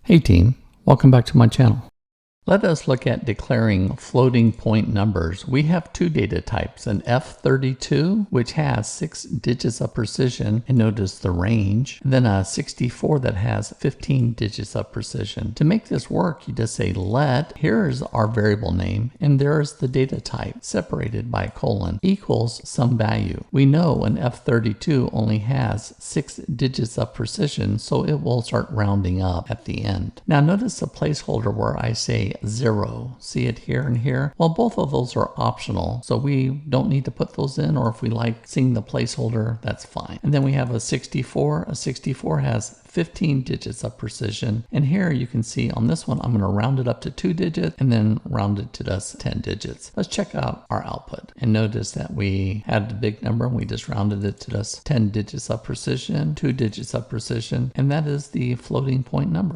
Hey team, welcome back to my channel. Let us look at declaring floating point numbers. We have two data types, an F32, which has 6 digits of precision, and notice the range, and then a 64 that has 15 digits of precision. To make this work, you just say let, here's our variable name, and there's the data type, separated by a colon, equals some value. We know an F32 only has 6 digits of precision, so it will start rounding up at the end. Now notice the placeholder where I say 0. See it here and here? Well, both of those are optional, so we don't need to put those in, or if we like seeing the placeholder, that's fine. And then we have a 64. A 64 has 15 digits of precision, and here you can see on this one I'm going to round it up to 2 digits and then round it to just 10 digits. Let's check out our output and notice that we had the big number and we just rounded it to just 10 digits of precision, 2 digits of precision, and that is the floating point number.